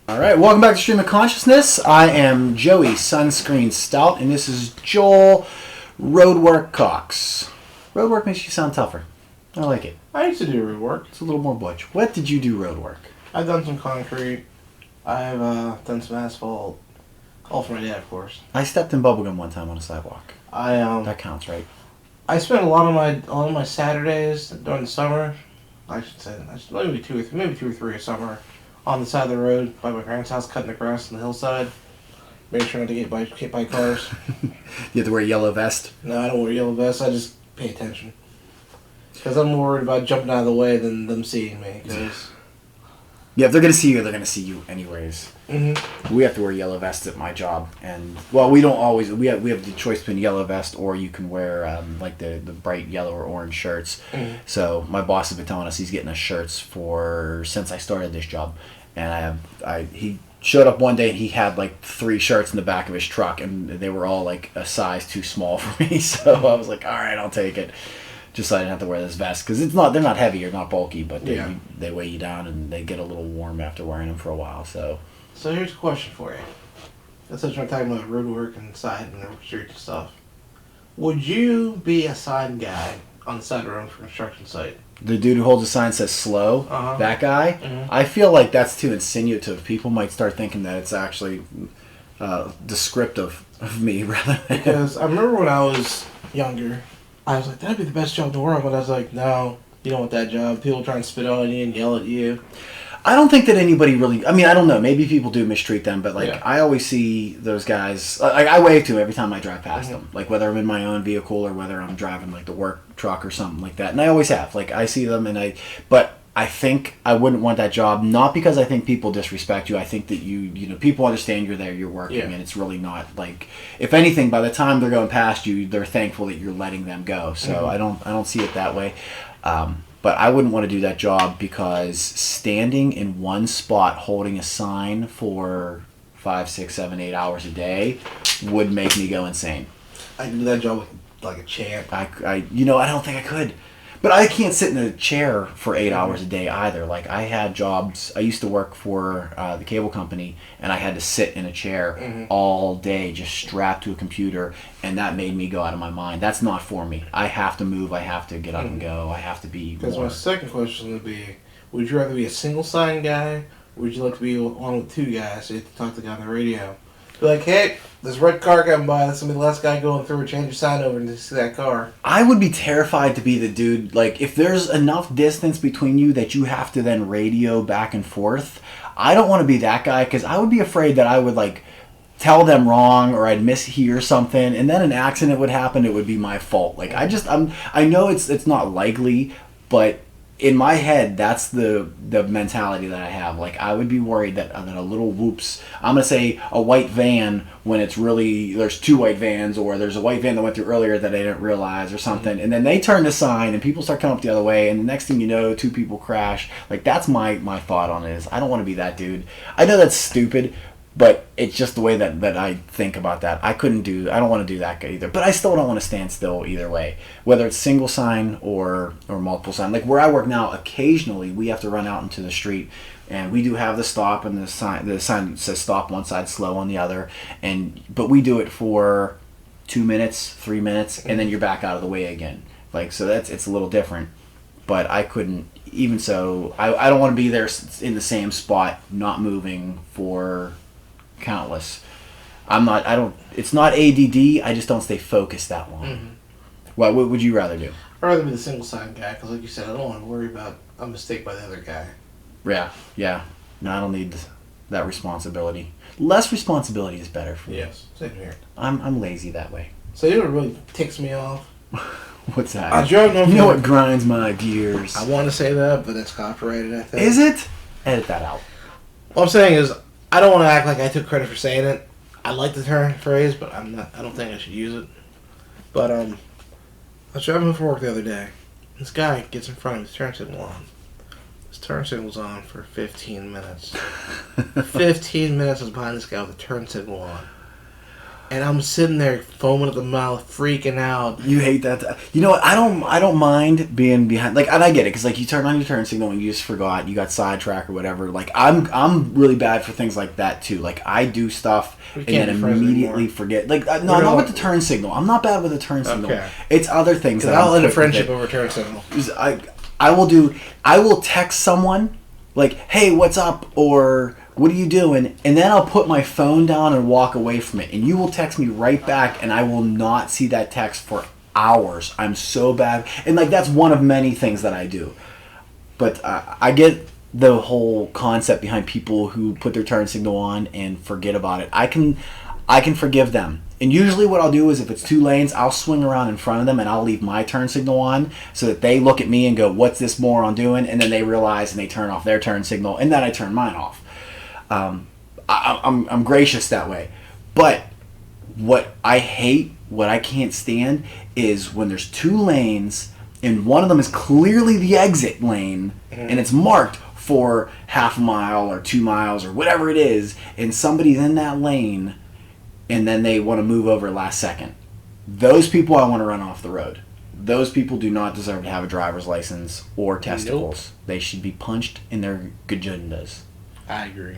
All right, welcome back to Stream of Consciousness. I am Joey Sunscreen Stout, and this is Joel Roadwork Cox. Roadwork makes you sound tougher. I like it. I used to do road work. It's a little more butch. What did you do road work? I've done some concrete. I've done some asphalt. All for my dad, of course. I stepped in bubblegum one time on a sidewalk. That counts, right? I spent a lot of my Saturdays during the summer. I should say maybe two or three a summer on the side of the road by my parents' house, cutting the grass on the hillside. Make sure not to get hit by cars. You have to wear a yellow vest? No, I don't wear a yellow vest. I just pay attention. Because I'm more worried about jumping out of the way than them seeing me. Yeah, if they're going to see you, they're going to see you anyways. Mm-hmm. We have to wear yellow vests at my job. And, well, we don't always. We have the choice between yellow vest or you can wear, like, the bright yellow or orange shirts. Mm-hmm. So my boss has been telling us he's getting us shirts since I started this job. And he showed up one day and he had, like, 3 shirts in the back of his truck. And they were all, like, a size too small for me. So I was like, all right, I'll take it. Just so I didn't have to wear this vest, because they're not heavy or not bulky, but they weigh you down and they get a little warm after wearing them for a while. So here's a question for you. That's what we're talking about road work and side and street and stuff. Would you be a sign guy on the side of the road for a construction site? The dude who holds a sign says slow, that guy. Mm-hmm. I feel like that's too insinuative. People might start thinking that it's actually descriptive of me rather than. Because I remember when I was younger, I was like, that'd be the best job in the world. But I was like, no, you don't want that job. People try and spit on you and yell at you. I don't think that anybody really. I mean, I don't know. Maybe people do mistreat them, but I always see those guys. I wave to them every time I drive past them. Like whether I'm in my own vehicle or whether I'm driving like the work truck or something like that. And I always have. Like I see them but I think I wouldn't want that job. Not because I think people disrespect you. I think that you know people understand you're there, you're working, and it's really not like. If anything, by the time they're going past you, they're thankful that you're letting them go. So I don't see it that way. But I wouldn't want to do that job because standing in one spot holding a sign for 5, 6, 7, 8 hours a day would make me go insane. I can do that job like a champ. I don't think I could. But I can't sit in a chair for 8 hours a day either. Like I had jobs. I used to work for the cable company, and I had to sit in a chair all day, just strapped to a computer, and that made me go out of my mind. That's not for me. I have to move. I have to get up and go. I have to be. Because my second question would be: would you rather be a single sign guy, or would you like to be on with 2 guys? So you have to talk to the guy on the radio. Be like, hey, this red car coming by. That's gonna be the last guy going through. Change your sign over and see that car. I would be terrified to be the dude. Like, if there's enough distance between you that you have to then radio back and forth, I don't want to be that guy because I would be afraid that I would like tell them wrong or I'd mishear something, and then an accident would happen. It would be my fault. Like, I know it's not likely, but in my head, that's the mentality that I have. Like, I would be worried that a little whoops, I'm going to say a white van when it's really, there's 2 white vans, or there's a white van that went through earlier that I didn't realize or something, and then they turn the sign and people start coming up the other way, and the next thing you know, 2 people crash. Like, that's my thought on it is, I don't want to be that dude. I know that's stupid, but it's just the way that I think about that. I don't want to do that either. But I still don't want to stand still either way. Whether it's single sign or multiple sign. Like where I work now, occasionally we have to run out into the street. And we do have the stop and the sign says stop one side, slow on the other. But we do it for 2 minutes, 3 minutes, and then you're back out of the way again. Like, so it's a little different. But I couldn't, even so, I don't want to be there in the same spot, not moving for countless. It's not ADD, I just don't stay focused that long. What would you rather do? I'd rather be the single sign guy because, like you said, I don't want to worry about a mistake by the other guy. Yeah. No, I don't need that responsibility. Less responsibility is better for me. Yes, same here. I'm lazy that way. So you know what really ticks me off? What's that? I drove no. You know what grinds my gears? I want to say that, but it's copyrighted, I think. Is it? Edit that out. What I'm saying is, I don't want to act like I took credit for saying it. I like the term phrase, but I don't think I should use it. But I was driving home from work the other day. This guy gets in front of me, his turn signal on. His turn signal's on for 15 minutes. 15 minutes I was behind this guy with the turn signal on. and I'm sitting there foaming at the mouth, freaking out. You hate that. You know what? I don't mind being behind. Like, and I get it because like you turn on your turn signal and you just forgot, you got sidetracked or whatever. Like I'm really bad for things like that too. Like I do stuff and then immediately forget. Like no, not with the turn signal. I'm not bad with the turn signal. Okay. It's other things that I'll end a friendship over turn signal. I will text someone like, hey, what's up, or what are you doing? And then I'll put my phone down and walk away from it. And you will text me right back, and I will not see that text for hours. I'm so bad. And, like, that's one of many things that I do. But I get the whole concept behind people who put their turn signal on and forget about it. I can forgive them. And usually what I'll do is if it's 2 lanes, I'll swing around in front of them and I'll leave my turn signal on so that they look at me and go, what's this moron doing? And then they realize and they turn off their turn signal, and then I turn mine off. I'm gracious that way. But what I hate, what I can't stand, is when there's 2 lanes and one of them is clearly the exit lane and it's marked for half a mile or 2 miles or whatever it is, and somebody's in that lane and then they want to move over last second. Those people I want to run off the road. Those people do not deserve to have a driver's license or testicles. Nope. They should be punched in their gajundas. I agree.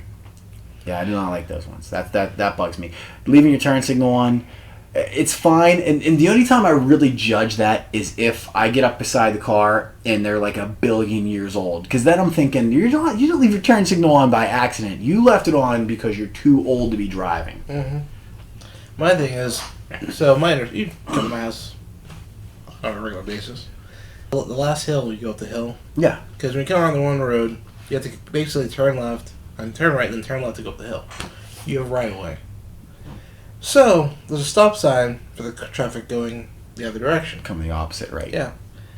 Yeah, I do not like those ones. That bugs me. Leaving your turn signal on, it's fine. And the only time I really judge that is if I get up beside the car and they're like 1 billion years old. Because then I'm thinking, you don't leave your turn signal on by accident. You left it on because you're too old to be driving. Mm-hmm. My thing is, so you come to my house on a regular basis. The last hill, you go up the hill. Yeah. Because when you come around the one road, you have to basically turn left and turn right and then turn left to go up the hill. You have right away. So, there's a stop sign for the traffic going the other direction. Coming the opposite, right? Yeah.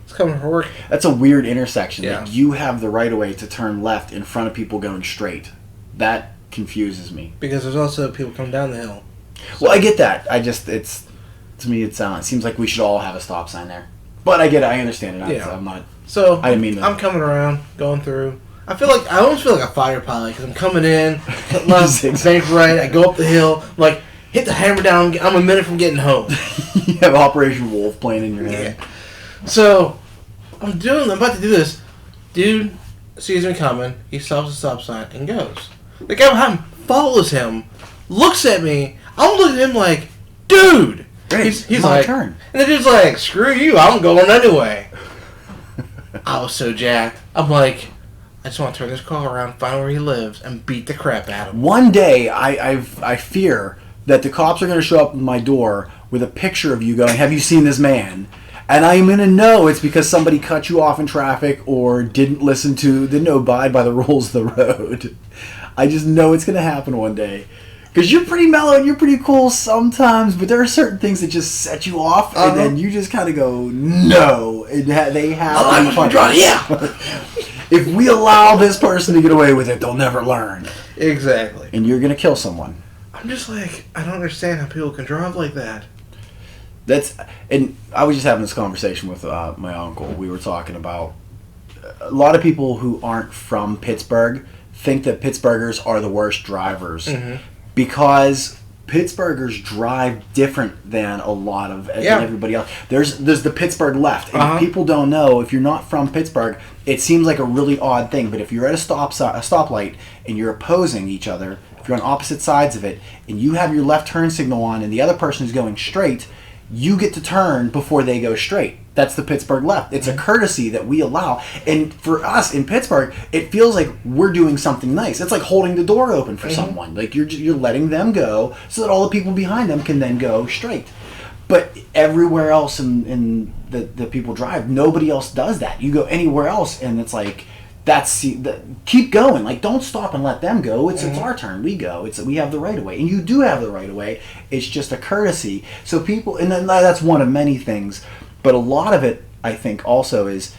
It's coming for work. That's a weird intersection. Yeah. Like, you have the right of way to turn left in front of people going straight. That confuses me. Because there's also people coming down the hill. So. Well, I get that. To me, it seems like we should all have a stop sign there. But I get it. I understand it. Yeah. I'm not. So, I didn't mean that. I'm coming around, going through. I almost feel like a fire pilot because I'm coming in, hit left, bank right, I go up the hill, like, hit the hammer down, I'm a minute from getting home. You have Operation Wolf playing in your head. Yeah. So, I'm about to do this. Dude sees me coming, he stops the stop sign and goes. The guy behind him follows him, looks at me, I'm looking at him like, dude! Hey, he's like, turn. And the dude's like, screw you, I'm going anyway. I was so jacked. I'm like, I just want to turn this car around, find where he lives, and beat the crap out of him. One day, I fear that the cops are going to show up at my door with a picture of you going, have you seen this man? And I'm going to know it's because somebody cut you off in traffic or didn't abide by the rules of the road. I just know it's going to happen one day. Because you're pretty mellow and you're pretty cool sometimes, but there are certain things that just set you off, and then you just kind of go, no. They have to be yeah. If we allow this person to get away with it, they'll never learn. Exactly. And you're going to kill someone. I'm just like, I don't understand how people can drive like that. And I was just having this conversation with my uncle. We were talking about a lot of people who aren't from Pittsburgh think that Pittsburghers are the worst drivers because Pittsburghers drive different than a lot of than everybody else. There's the Pittsburgh left, and if people don't know, if you're not from Pittsburgh, it seems like a really odd thing. But if you're at a stoplight and you're opposing each other, if you're on opposite sides of it, and you have your left turn signal on, and the other person is going straight, you get to turn before they go straight. That's the Pittsburgh left. It's a courtesy that we allow. And for us in Pittsburgh, it feels like we're doing something nice. It's like holding the door open for someone. Like you're letting them go so that all the people behind them can then go straight. But everywhere else in the people drive, nobody else does that. You go anywhere else and it's like, keep going. Like, don't stop and let them go. It's our turn. We go. We have the right of way, and you do have the right of way. It's just a courtesy. So people, and then that's one of many things, but a lot of it, I think, also is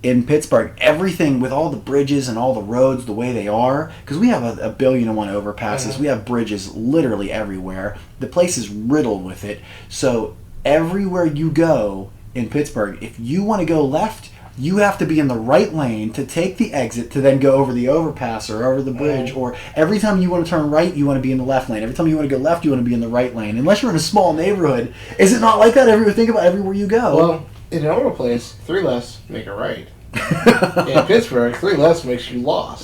in Pittsburgh. Everything with all the bridges and all the roads the way they are, because we have a 1,000,000,001 overpasses. We have bridges literally everywhere. The place is riddled with it. So everywhere you go in Pittsburgh, if you want to go left, you have to be in the right lane to take the exit to then go over the overpass or over the bridge. Or every time you want to turn right, you want to be in the left lane. Every time you want to go left, you want to be in the right lane. Unless you're in a small neighborhood. Is it not like that? Think about everywhere you go. Well, in an normal place, 3 lefts make a right. In Pittsburgh, 3 lefts makes you lost.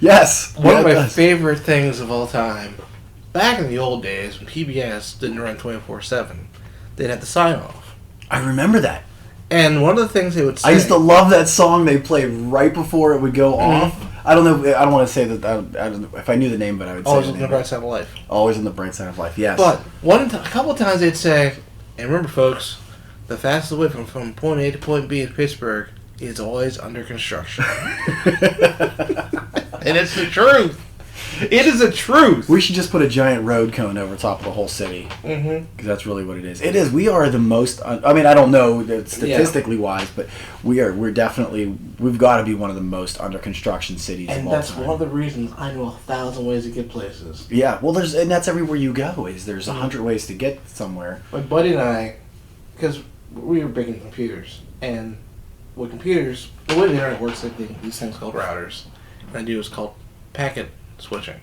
Yes. One of my favorite things of all time, back in the old days when PBS didn't run 24/7, they'd have to sign off. I remember that. And one of the things they would say... I used to love that song they played right before it would go off. I don't know. I don't want to say that. I don't know if I knew the name, but I would say Always on the Bright Side of Life. Always on the Bright Side of Life, yes. But a couple of times they'd say, and remember, folks, the fastest way from point A to point B in Pittsburgh is always under construction. And it's the truth. It is the truth. We should just put a giant road cone over top of the whole city. Because that's really what it is. It is. We are the most... I mean, I don't know statistically wise, but we're definitely... We've got to be one of the most under construction cities of all time. And that's one of the reasons I know 1,000 ways to get places. Yeah, well, and that's everywhere you go. There's 100 ways to get somewhere. My buddy and I, because we were big into computers, and with computers, the way the internet works, like these things called routers. And I do is called packet switching.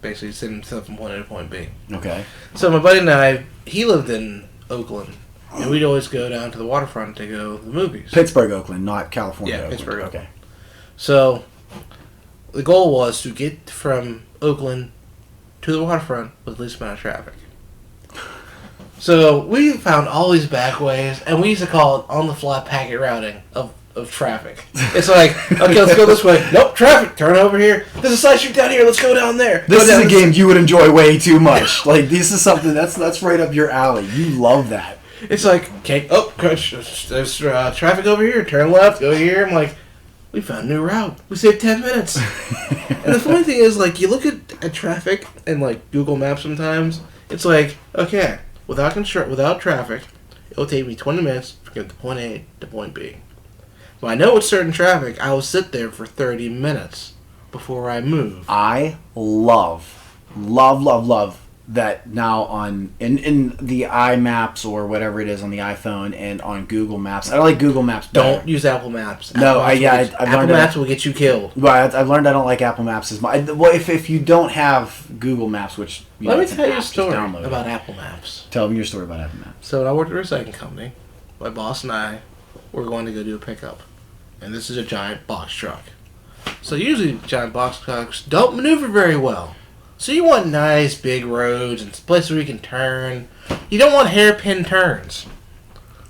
Basically sending stuff from point A to point B. Okay. So my buddy and I, he lived in Oakland, and we'd always go down to the waterfront to go to the movies. Pittsburgh, Oakland, not California. Yeah, Oakland. Pittsburgh. Okay. So the goal was to get from Oakland to the waterfront with the least amount of traffic. So we found all these back ways, and we used to call it on-the-fly packet routing of traffic. It's like, okay, let's go this way. Nope, traffic. Turn over here. There's a side street down here. Let's go down there. This is a game you would enjoy way too much. Like, this is something that's right up your alley. You love that. It's like, okay, there's traffic over here. Turn left. Go here. I'm like, we found a new route. We saved 10 minutes. And the funny thing is, like, you look at traffic and like Google Maps sometimes. It's like, okay, without traffic, it'll take me 20 minutes to get to point A to point B. But I know with certain traffic, I will sit there for 30 minutes before I move. I love that now in the iMaps or whatever it is on the iPhone and on Google Maps. I like Google Maps better. Don't use Apple Maps. Apple Maps will get you killed. Well, I've learned I don't like Apple Maps as much. Well, if you don't have Google Maps, which... Let me tell you a story about Apple Maps. Tell me your story about Apple Maps. So when I worked at a recycling company, my boss and I were going to go do a pickup. And this is a giant box truck. So usually giant box trucks don't maneuver very well. So you want nice big roads and places where you can turn. You don't want hairpin turns.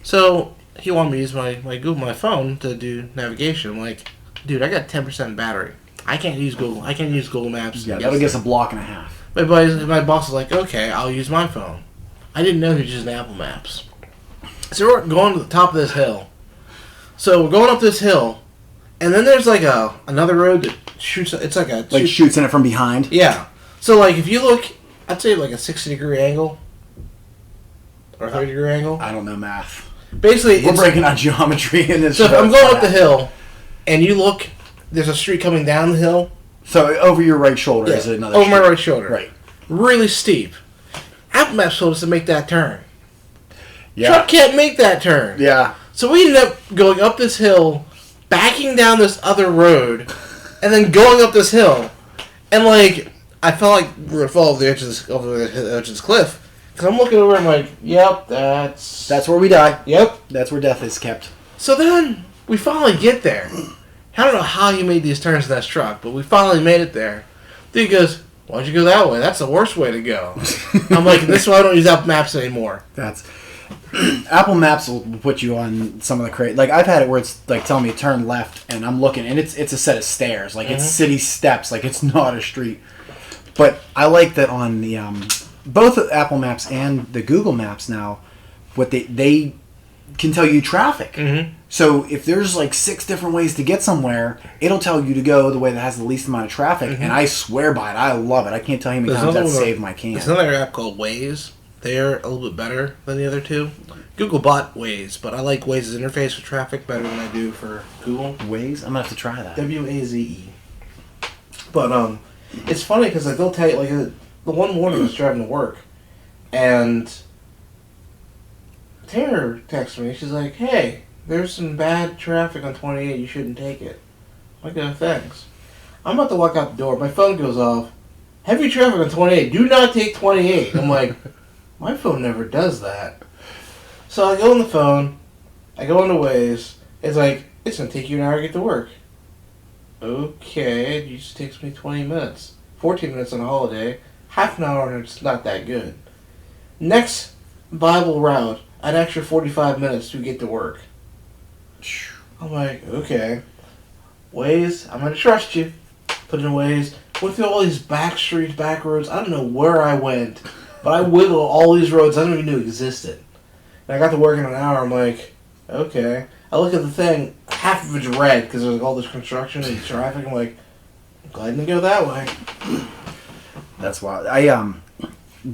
So he wanted me to use my phone to do navigation. I'm like, dude, I got 10% battery. I can't use Google Maps. Yeah, that'll get us a block and a half. My boss was like, okay, I'll use my phone. I didn't know he was using Apple Maps. So we're going to the top of this hill. So we're going up this hill, and then there's like another road that shoots. It's like shoots in it from behind. Yeah. So like if you look, I'd say like a 60-degree angle or 30-degree angle. I don't know math. Basically, we're breaking out geometry in this. So if I'm going up the hill, and you look, there's a street coming down the hill. So over your right shoulder is another. Over my right shoulder. Right. Really steep. Apple Maps told us to make that turn. Yeah. Truck can't make that turn. Yeah. So we ended up going up this hill, backing down this other road, and then going up this hill. And, like, I felt like we were going to fall over the edge of this cliff. Because I'm looking over and I'm like, yep, that's where we die. Yep. That's where death is kept. So then we finally get there. I don't know how you made these turns in that truck, but we finally made it there. Then he goes, why'd you go that way? That's the worst way to go. I'm like, this is why I don't use Apple Maps anymore. Apple Maps will put you on some of the crazy... Like, I've had it where it's, like, telling me to turn left, and I'm looking, and it's a set of stairs. Like, it's city steps. Like, it's not a street. But I like that on the... both Apple Maps and the Google Maps now, what they can tell you traffic. Mm-hmm. So, if there's, like, 6 different ways to get somewhere, it'll tell you to go the way that has the least amount of traffic, and I swear by it. I love it. I can't tell you how many times that saved my can. There's another app called Waze. They're a little bit better than the other two. Google bought Waze, but I like Waze's interface for traffic better than I do for Google. Waze? I'm going to have to try that. W-A-Z-E. But it's funny because like, they'll tell you, like the one morning I was driving to work, And Taylor texted me. She's like, "Hey, there's some bad traffic on 28. You shouldn't take it." I'm like, "Oh, thanks." I'm about to walk out the door. My phone goes off. Heavy traffic on 28. Do not take 28. I'm like, my phone never does that. So I go on the phone. I go into Waze. It's like, it's going to take you an hour to get to work. Okay, it just takes me 20 minutes. 14 minutes on a holiday. Half an hour and it's not that good. Next Bible route, an extra 45 minutes to get to work. I'm like, okay. Waze, I'm going to trust you. Put in Waze. Went through all these back streets, back roads. I don't know where I went. But I wiggled all these roads I don't even know existed. And I got to work in an hour. I'm like, okay. I look at the thing. Half of it's red because there's like all this construction and traffic. I'm like, I'm glad I didn't go that way. That's wild. I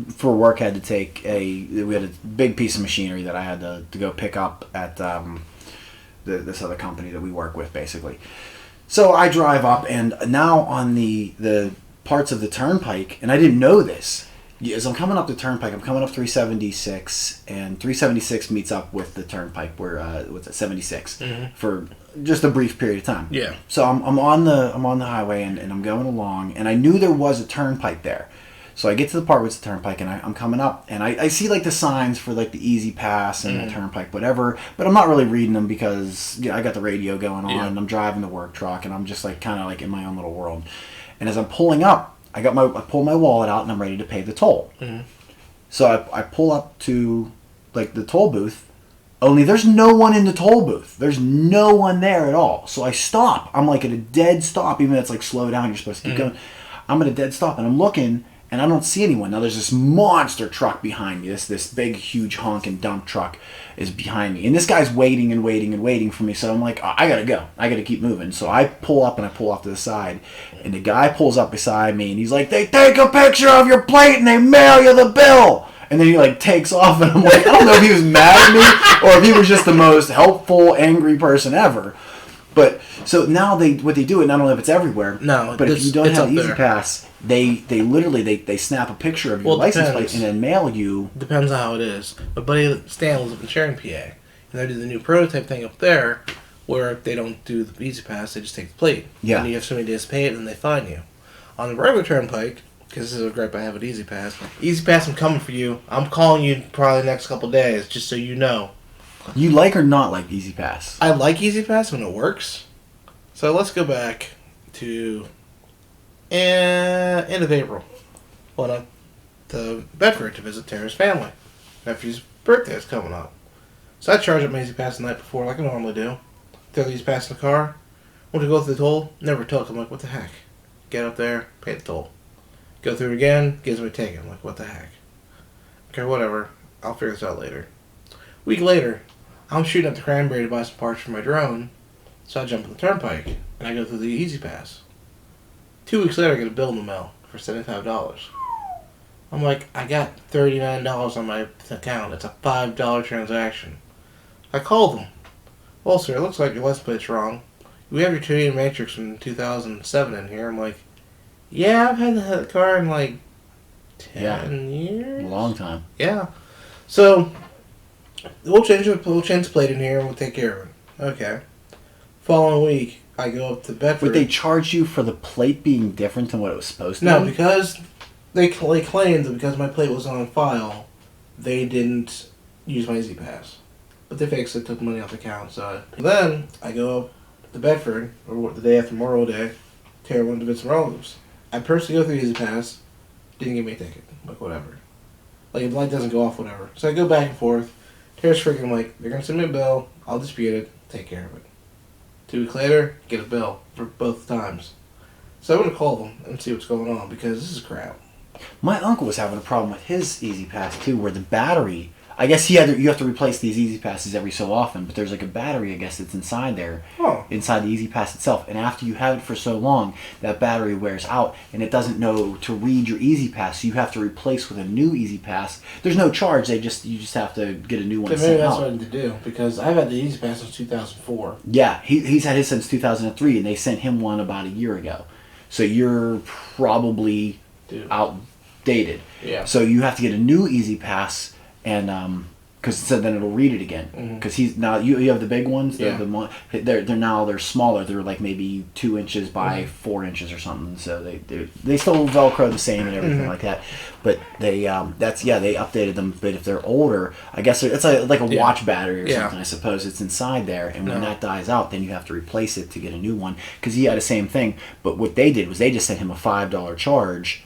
for work had to take we had a big piece of machinery that I had to go pick up at this other company that we work with, basically. So I drive up, and now on the parts of the turnpike, and I didn't know this. As I'm coming up the turnpike, I'm coming up 376, and 376 meets up with the turnpike where 76 for just a brief period of time. Yeah. So I'm on the highway and I'm going along, and I knew there was a turnpike there. So I get to the part with the turnpike, and I'm coming up, and I see like the signs for like the Easy Pass and the turnpike, whatever. But I'm not really reading them because I got the radio going on, and I'm driving the work truck, and I'm just like kind of like in my own little world. And as I'm pulling up, I pull my wallet out, and I'm ready to pay the toll. So I pull up to like the toll booth. Only there's no one in the toll booth. There's no one there at all. So I stop. I'm like at a dead stop, even though it's like slow down. You're supposed to keep going. I'm at a dead stop, and I'm looking. And I don't see anyone. Now there's this monster truck behind me. This big, huge honking dump truck is behind me. And this guy's waiting and waiting and waiting for me. So I'm like, oh, I gotta go. I gotta keep moving. So I pull up and I pull off to the side. And the guy pulls up beside me and he's like, they take a picture of your plate and they mail you the bill. And then he like takes off, and I'm like, I don't know if he was mad at me or if he was just the most helpful, angry person ever. But so now what they do, and I don't know if it's everywhere. No, but if you don't have Easy Pass, they literally snap a picture of your license plate and then mail you. Depends on how it is. My buddy Stan lives up in Sharon, PA, and they do the new prototype thing up there, where they don't do the Easy Pass, they just take the plate. Yeah. And you have so many days to pay it, and they fine you. On the regular turnpike, because this is a gripe I have with Easy Pass. Easy Pass, I'm coming for you. I'm calling you probably the next couple days, just so you know. You like or not like Easy Pass? I like Easy Pass when it works. So let's go back to end of April. Went up to Bedford to visit Tara's family. Nephew's birthday is coming up. So I charged up my Easy Pass the night before like I normally do. Throw the Easy Pass in the car. Went to go through the toll. Never took. I'm like, what the heck? Get up there, pay the toll. Go through it again, gives me a ticket. I'm like, what the heck? Okay, whatever. I'll figure this out later. Week later, I'm shooting up the Cranberry to buy some parts for my drone. So I jump on the turnpike, and I go through the Easy Pass. 2 weeks later, I get a bill in the mail for $75. I'm like, I got $39 on my account. It's a $5 transaction. I called them. Well, sir, it looks like your license plate's wrong. We have your Canadian Matrix from 2007 in here. I'm like, yeah, I've had the car in like 10 years? A long time. Yeah. So, we'll change the plate in here and we'll take care of it. Okay. Following week, I go up to Bedford. Would they charge you for the plate being different than what it was supposed to be? No, because they claimed that because my plate was on file, they didn't use my Easy Pass. But they fixed it, took money off the account. So then I go up to Bedford, or the day after Memorial Day. Tara wanted to visit some relatives. I personally go through Easy Pass, didn't give me a ticket. Like, whatever. Like, if the light doesn't go off, whatever. So I go back and forth. Tara's freaking like, they're going to send me a bill, I'll dispute it, take care of it. 2 weeks later, get a bill for both times. So I'm going to call them and see what's going on, because this is crap. My uncle was having a problem with his Easy Pass too, where the battery, I guess you have to replace these Easy Passes every so often, but there's like a battery, I guess, that's inside there, inside the Easy Pass itself. And after you have it for so long, that battery wears out, and it doesn't know to read your Easy Pass, so you have to replace with a new Easy Pass. There's no charge, you just have to get a new one So sent maybe that's out. what I need to do, because I've had the Easy Pass since 2004. Yeah, he's had his since 2003, and they sent him one about a year ago. So you're probably out dated. Yeah. So you have to get a new Easy Pass, and because so then it'll read it again. Because he's now you have the big ones. Yeah. They're smaller. They're like maybe 2 inches by 4 inches or something. So they still Velcro the same and everything like that. But they they updated them. But if they're older, I guess it's like a watch battery or something. I suppose it's inside there, and when that dies out, then you have to replace it to get a new one. Because he had the same thing. But what they did was they just sent him a $5 charge.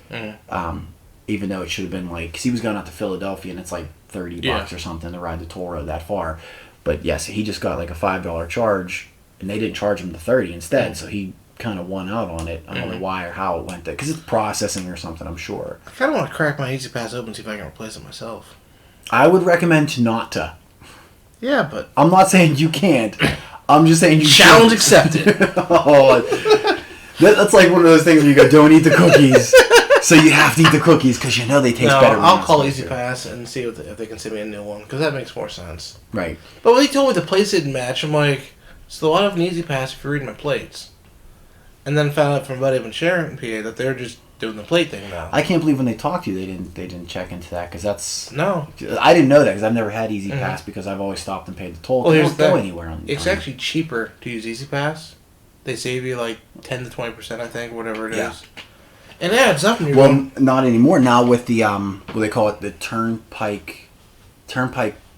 Even though it should have been like, because he was going out to Philadelphia and it's like $30 or something to ride the toll road that far. But yes, he just got like a $5 charge, and they didn't charge him the $30 instead. So he kind of won out on it. I don't know why or how it went there, because it's processing or something, I'm sure. I kind of want to crack my Easy Pass open and see if I can replace it myself. I would recommend not to. Yeah, but I'm not saying you can't. I'm just saying you challenge accepted. That's like one of those things where you go, don't eat the cookies. So you have to eat the cookies because you know they taste better. I'll call Easy Pass and see if they can send me a new one, because that makes more sense. Right. But when they told me the plates didn't match, I'm like, so why do I have an Easy Pass if you're reading my plates? And then found out from Buddy and Sharon PA that they're just doing the plate thing now. I can't believe when they talked to you they didn't check into that, because that's no. I didn't know that because I've never had Easy Pass because I've always stopped and paid the toll. Well, They here's don't go the anywhere on. It's actually cheaper to use Easy Pass. They save you like 10 to 20%, I think, whatever it is. It adds up. And you're not anymore. Now with the what they call it, the turnpike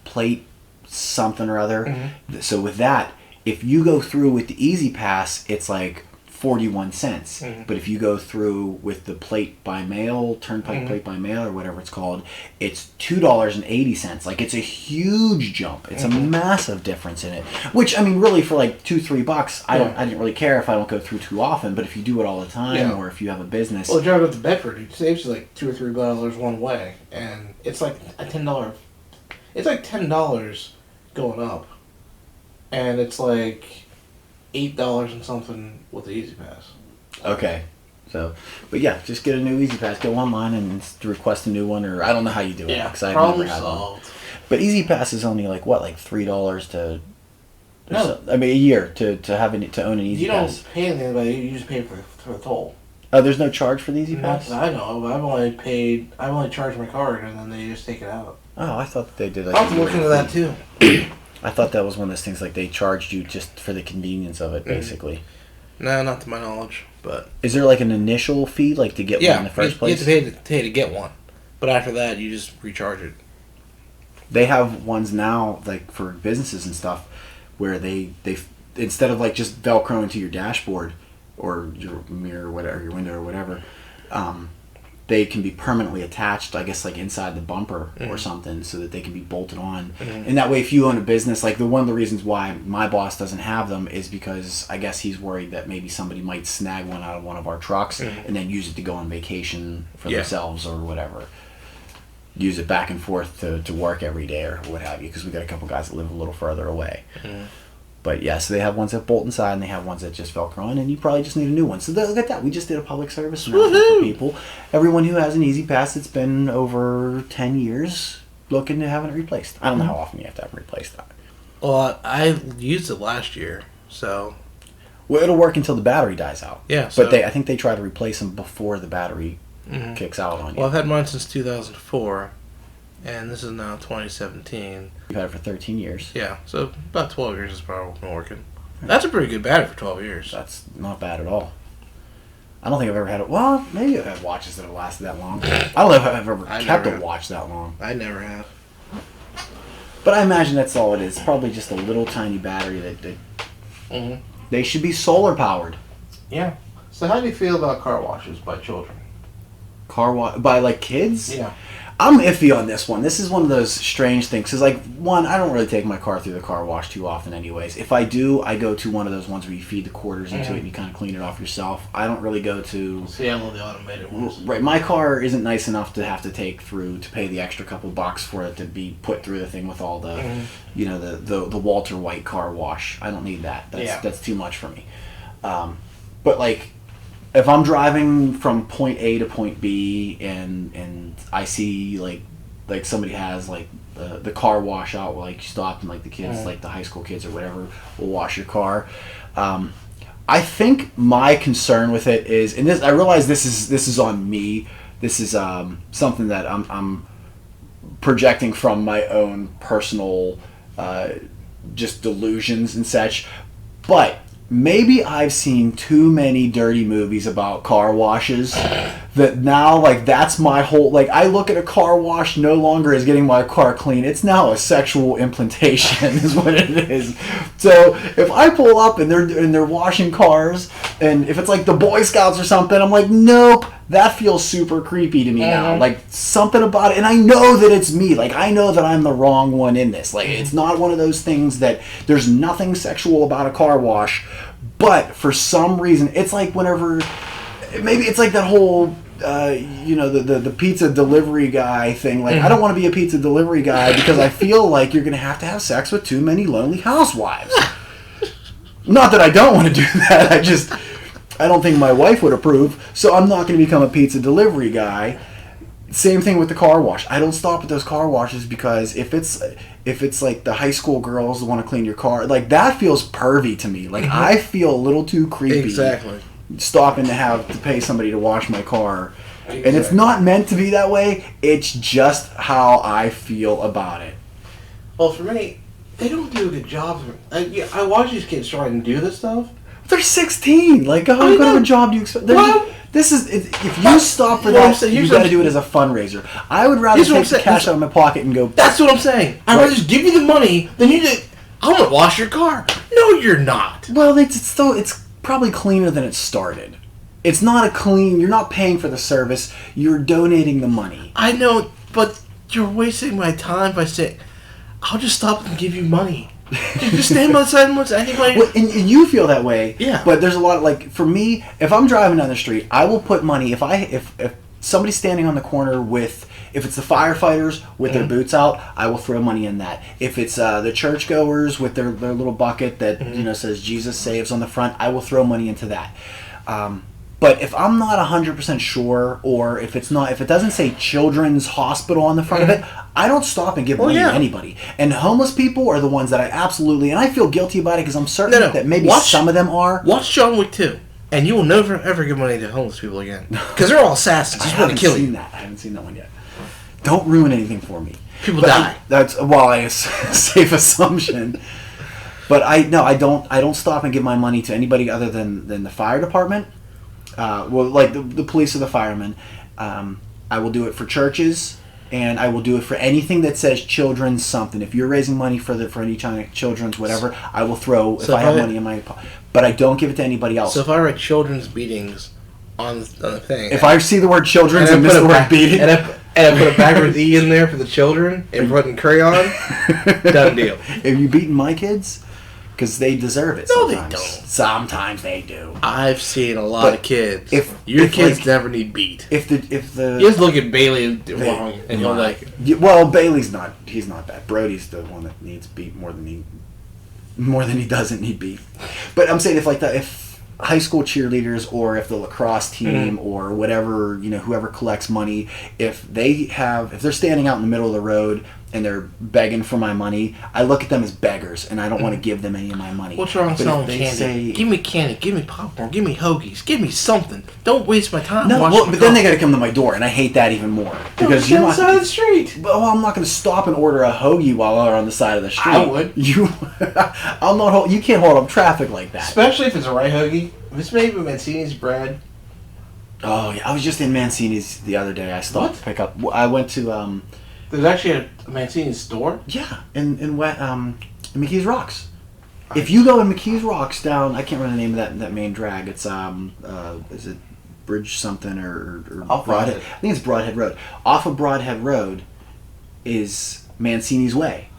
plate something or other. So with that, if you go through with the Easy Pass, it's like 41 cents. But if you go through with the plate by mail, turnpike plate by mail, or whatever it's called, it's $2.80. Like, it's a huge jump. It's a massive difference in it. Which, I mean, really for like $2-3, I didn't really care if I don't go through too often. But if you do it all the time, or if you have a business, well, driving up to Bedford, it saves you like $2 or $3 one way, and it's like a $10. It's like $10 going up, and it's like $8 and something with the Easy Pass. Okay. So, but yeah, just get a new Easy Pass. Go online and request a new one, or I don't know how you do it. Yeah, because I've problem never had solved. one. But Easy Pass is only like what, like $3 to. No. I mean, a year to own an Easy Pass. You don't pay anything, but you just pay for the toll. Oh, there's no charge for the Easy Pass? I know, but I've only charged my card, and then they just take it out. Oh, I thought that they did. Like, I'll have to look into that too. I thought that was one of those things like they charged you just for the convenience of it, basically. No, not to my knowledge. But is there like an initial fee, like to get one in the first place? You have to pay to get one, but after that, you just recharge it. They have ones now, like for businesses and stuff, where they instead of like just Velcroing to your dashboard or your mirror or whatever, your window or whatever, they can be permanently attached, I guess, like inside the bumper or something, so that they can be bolted on. And that way, if you own a business, like one of the reasons why my boss doesn't have them is because I guess he's worried that maybe somebody might snag one out of one of our trucks and then use it to go on vacation for themselves or whatever. Use it back and forth to work every day or what have you, because we got a couple guys that live a little further away. But yeah, so they have ones that bolt inside and they have ones that just Velcro on, and you probably just need a new one. So look at that. We just did a public service announcement for people. Everyone who has an Easy Pass that's been over 10 years looking to have it replaced. I don't know how often you have to have it replaced. Well, I used it last year, so... Well, it'll work until the battery dies out. Yeah, so... But I think they try to replace them before the battery kicks out on you. Well, I've had mine since 2004, and this is now 2017. You've had it for 13 years. Yeah, so about 12 years it's probably been working. That's a pretty good battery for 12 years. That's not bad at all. I don't think I've ever had it. Well, maybe I've had watches that have lasted that long. I don't know if I've ever kept a watch that long. I never have. But I imagine that's all it is. It's probably just a little tiny battery that they should be solar powered. Yeah. So how do you feel about car washes by children? By like kids? Yeah. I'm iffy on this one. This is one of those strange things. Because, like, one, I don't really take my car through the car wash too often anyways. If I do, I go to one of those ones where you feed the quarters into it and you kind of clean it off yourself. I don't really go to... See, I love the automated ones. Right. My car isn't nice enough to have to take through, to pay the extra couple bucks for it to be put through the thing with all the, you know, the Walter White car wash. I don't need that. That's too much for me. But, like... If I'm driving from point A to point B and I see like somebody has like the car wash out, like you stop and like the kids, like the high school kids or whatever, will wash your car. I think my concern with it is, and this, I realize this is on me this is something that I'm projecting from my own personal just delusions and such. But maybe I've seen too many dirty movies about car washes that now, like, that's my whole, like, I look at a car wash no longer as getting my car clean. It's now a sexual implantation is what it is. So if I pull up and they're washing cars, and if it's like the Boy Scouts or something, I'm like, nope, that feels super creepy to me now. Like, something about it, and I know that it's me. Like, I know that I'm the wrong one in this. Like, it's not one of those things that there's nothing sexual about a car wash, but for some reason, it's like whenever, maybe it's like that whole, the pizza delivery guy thing. Like, I don't want to be a pizza delivery guy because I feel like you're going to have sex with too many lonely housewives. Not that I don't want to do that. I don't think my wife would approve, so I'm not going to become a pizza delivery guy. Same thing with the car wash. I don't stop at those car washes because if it's like the high school girls that want to clean your car, like, that feels pervy to me. Like, I feel a little too creepy. Exactly. Stopping to have to pay somebody to wash my car. Exactly. And it's not meant to be that way. It's just how I feel about it. Well, for me, they don't do a good job. I watch these kids try and do this stuff. They're 16. Like, how good of a job do you expect? This is, if you stop for that, you got to do it as a fundraiser. I would rather take the cash out of my pocket and go. That's what I'm saying. I'd rather just give you the money than you do. I want to wash your car. No, you're not. Well, it's probably cleaner than it started. It's not a clean. You're not paying for the service. You're donating the money. I know, but you're wasting my time by saying, "I'll just stop and give you money." Just stand by the side and I think well, and you feel that way. Yeah. But there's a lot of, like, for me, if I'm driving down the street, I will put money. If somebody's standing on the corner if it's the firefighters with their boots out, I will throw money in that. If it's the churchgoers with their little bucket that says Jesus saves on the front, I will throw money into that. But if I'm not 100% sure, or if it doesn't say Children's Hospital on the front of it, I don't stop and give money to anybody. And homeless people are the ones that I absolutely, and I feel guilty about it because I'm certain that maybe some of them are. Watch John Wick 2, and you will never ever give money to homeless people again because they're all assassins. Just want to kill you. I haven't seen that one yet. Don't ruin anything for me. People die. That's a safe assumption. But I don't stop and give my money to anybody other than the fire department. Like the police or the firemen. I will do it for churches, and I will do it for anything that says children's something. If you're raising money for any children's whatever, I will throw if I have money in my pocket. But I don't give it to anybody else. So if I write children's beatings on the thing, if I see the word children's and miss the word beating, and I put a backwards E in there for the children and put in crayon, done deal. Have you beaten my kids? Because they deserve it. No, sometimes. They don't. Sometimes they do. I've seen a lot of kids. Your if kids never need beat. If the you just look at Bailey wrong, and you're like, well, Bailey's not. He's not bad. Brody's the one that needs beat more than he doesn't need beat. But I'm saying if high school cheerleaders or if the lacrosse team or whatever, whoever collects money, if they're standing out in the middle of the road and they're begging for my money, I look at them as beggars and I don't want to give them any of my money. What's wrong with selling candy? Give me candy, give me popcorn, give me hoagies, give me something. Don't waste my time. No, but then they got to come to my door, and I hate that even more because you're on the side of the street. Well, I'm not going to stop and order a hoagie while they're on the side of the street. I would. I'm not. You can't hold up traffic like that. Especially if it's a right hoagie. If it's made with Mancini's bread. Oh yeah, I was just in Mancini's the other day. I stopped to pick up. I went to. There's actually a Mancini's store. Yeah, in McKees Rocks. If you go in McKees Rocks down, I can't remember the name of that main drag. It's is it Bridge something or Broadhead? I think it's Broadhead Road. Off of Broadhead Road is Mancini's Way.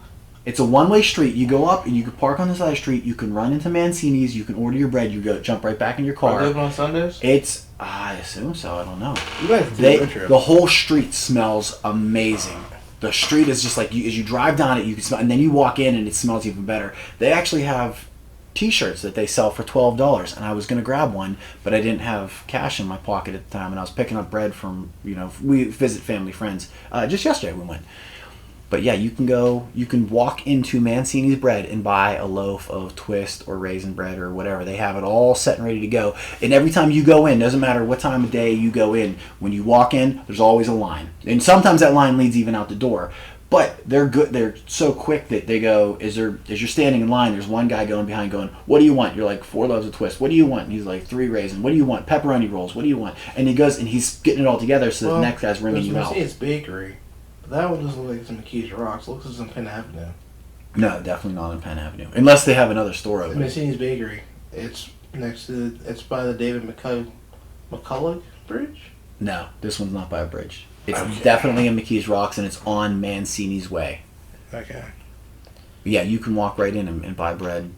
It's a one-way street. You go up and you can park on the side of the street. You can run into Mancini's. You can order your bread. You jump right back in your car. Are they open on Sundays? I assume so. I don't know. You guys do the whole street smells amazing. The street is just like as you drive down it, you can smell, and then you walk in and it smells even better. They actually have T-shirts that they sell for $12, and I was gonna grab one, but I didn't have cash in my pocket at the time, and I was picking up bread from we visit family friends. Just yesterday we went, But yeah, you can walk into Mancini's Bread and buy a loaf of twist or raisin bread or whatever. They have it all set and ready to go. And every time you go in, doesn't matter what time of day you go in, when you walk in, there's always a line. And sometimes that line leads even out the door. But they're good. They're so quick that they go, as you're standing in line, there's one guy going behind going, what do you want? You're like, 4 loaves of twist. What do you want? And he's like, 3 raisin. What do you want? Pepperoni rolls. What do you want? And he goes, and he's getting it all together so the next guy's ringing you out. It's bakery. But that one doesn't look like it's in McKees Rocks. It looks like it's in Penn Avenue. No, definitely not in Penn Avenue. Unless they have another store open. Mancini's Bakery. It's it's by the David McCulloch Bridge? No, this one's not by a bridge. It's definitely in McKees Rocks, and it's on Mancini's Way. Okay. But yeah, you can walk right in and buy bread.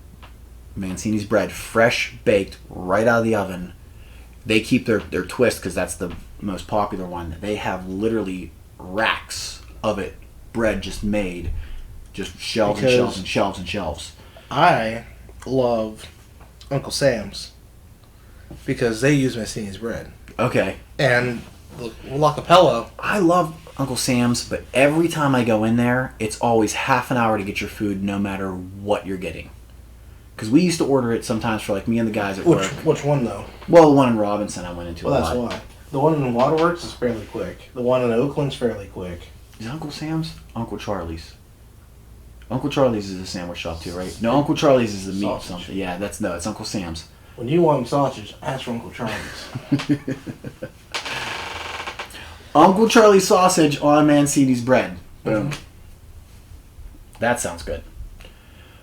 Mancini's Bread, fresh baked, right out of the oven. They keep their twist because that's the most popular one. They have literally racks of it, bread just made, just shelves and shelves and shelves and shelves. I love Uncle Sam's because they use Mancini's Bread. Okay. And La Capella. I love Uncle Sam's, but every time I go in there, it's always half an hour to get your food no matter what you're getting. Because we used to order it sometimes for like me and the guys at work. Which one though? Well, the one in Robinson I went into a lot. Well, that's why. The one in Waterworks is fairly quick. The one in Oakland's fairly quick. Is Uncle Sam's? Uncle Charlie's. Uncle Charlie's is a sandwich shop too, right? No, Uncle Charlie's is the meat Sausage. something. Yeah, it's Uncle Sam's. When you want sausage, ask for Uncle Charlie's. Uncle Charlie's sausage on Mancini's Bread. Boom. Mm-hmm. That sounds good.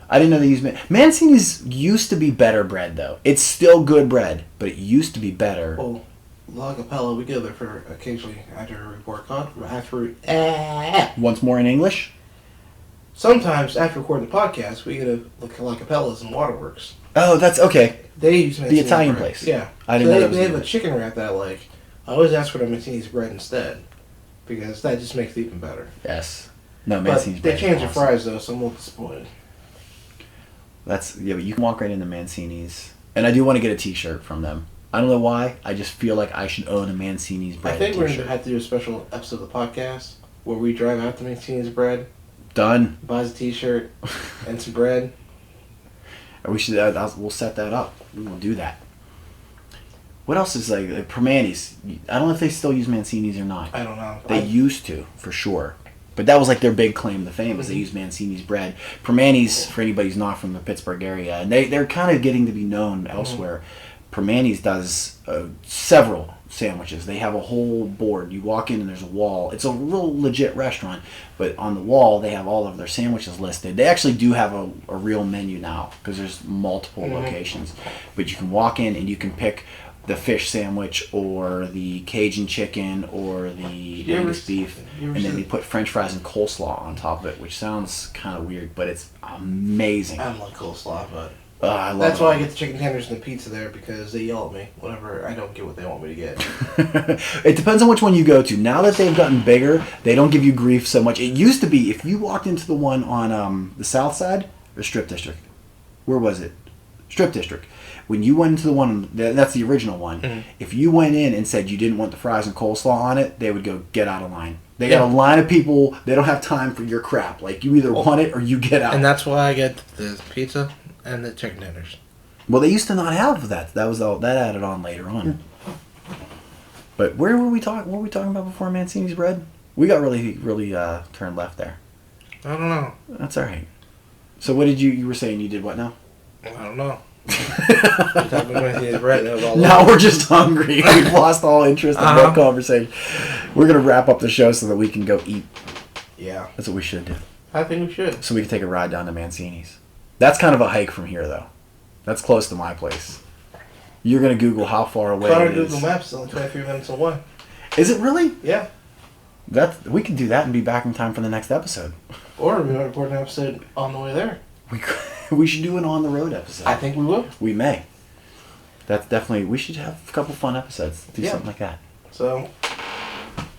I didn't know they used Mancini's used to be better bread though. It's still good bread, but it used to be better. Well, La Capella, we go there for occasionally after a report card. Once more in English? Sometimes after recording the podcast, we go to La Capella's and Waterworks. Oh, that's okay. They use Mancini's The Italian bread. place. Yeah. I didn't know that was they have good. a chicken wrap that I like. I always ask for the Mancini's bread instead because that just makes it even better. Yes. No, But Mancini's they Bread. changed the Awesome. fries though, so I'm a little disappointed. But you can walk right into Mancini's, and I do want to get a T-shirt from them. I don't know why. I just feel like I should own a Mancini's Bread I think we're T-shirt. going to have to do a special episode of the podcast where we drive out to Mancini's Bread, Done. buys a T-shirt and some bread. We should. We'll set that up. We will do that. What else is like Permani's? I don't know if they still use Mancini's or not. I don't know. They used to, for sure. But that was like their big claim to fame, is they use Mancini's Bread. Permani's, for anybody who's not from the Pittsburgh area, and they're kind of getting to be known elsewhere. Permani's does several sandwiches. They have a whole board. You walk in and there's a wall. It's a real legit restaurant, but on the wall they have all of their sandwiches listed. They actually do have a real menu now because there's multiple locations. But you can walk in and you can pick the fish sandwich or the Cajun chicken or the Angus beef, and then they put French fries and coleslaw on top of it, which sounds kind of weird, but it's amazing. I don't like coleslaw, but I love that's it. why I get the chicken tenders and the pizza there because they yell at me whenever I don't get what they want me to get. It depends on which one you go to. Now that they've gotten bigger, they don't give you grief so much. It used to be, if you walked into the one on the south side, or Strip District. Where was it? Strip District. When you went into the one, that's the original one. Mm-hmm. If you went in and said you didn't want the fries and coleslaw on it, they would go, get out of line. They got a line of people. They don't have time for your crap. Like, you either want it or you get out. And that's why I get the pizza and the chicken tenders. Well, they used to not have that. That added on later on. But where were we talking? What were we talking about before Mancini's Bread? We got really turned left there. I don't know. That's all right. So what did you were saying? You did what now? I don't know. Bread, now we're just hungry. We've lost all interest in that conversation. We're gonna wrap up the show so that we can go eat. Yeah, that's what we should do. I think we should. So we can take a ride down to Mancini's. That's kind of a hike from here, though. That's close to my place. You're gonna Google how far away it is. Google Maps is only 23 minutes away. Is it really? Yeah. We can do that and be back in time for the next episode. Or we might record an episode on the way there. We should do an on-the-road episode. I think we will. We may. That's definitely... We should have a couple fun episodes. Do something like that. So,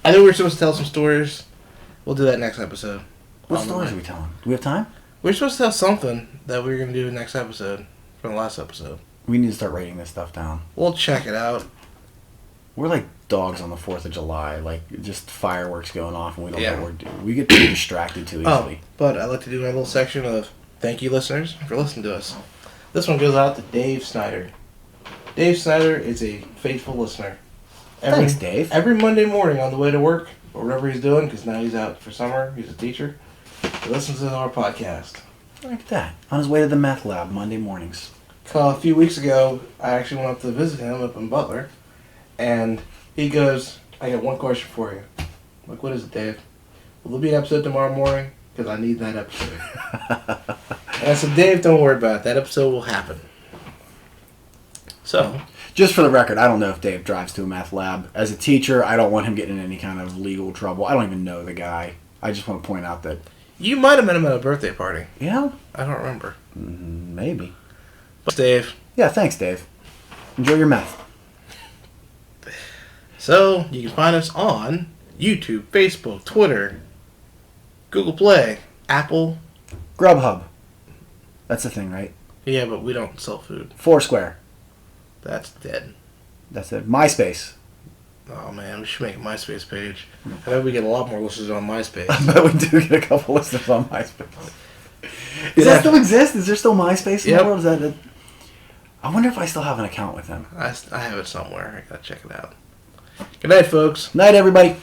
I think we're supposed to tell some stories. We'll do that next episode. What stories are we telling? Do we have time? We're supposed to tell something that we're going to do next episode from the last episode. We need to start writing this stuff down. We'll check it out. We're like dogs on the 4th of July. Like, just fireworks going off and we don't know what we're doing. We get too distracted too easily. But I like to do my little section of thank you, listeners, for listening to us. This one goes out to Dave Snyder. Dave Snyder is a faithful listener. Thanks, Dave. Every Monday morning on the way to work, or whatever he's doing, because now he's out for summer, he's a teacher, he listens to our podcast. Look at that. On his way to the meth lab Monday mornings. A few weeks ago, I actually went up to visit him up in Butler, and he goes, I got one question for you. I'm like, what is it, Dave? Will there be an episode tomorrow morning? Because I need that episode. And I said, Dave, don't worry about it. That episode will happen. So, just for the record, I don't know if Dave drives to a meth lab. As a teacher, I don't want him getting in any kind of legal trouble. I don't even know the guy. I just want to point out that... You might have met him at a birthday party. Yeah? I don't remember. Maybe. But Dave. Yeah, thanks, Dave. Enjoy your meth. So, you can find us on YouTube, Facebook, Twitter, Google Play, Apple. Grubhub. That's the thing, right? Yeah, but we don't sell food. Foursquare. That's dead. That's it. MySpace. Oh, man, we should make a MySpace page. I bet we get a lot more listeners on MySpace. I bet we do get a couple listeners on MySpace. Does that still exist? Is there still MySpace in the world? Is that I wonder if I still have an account with them. I have it somewhere. I gotta check it out. Good night, folks. Night, everybody.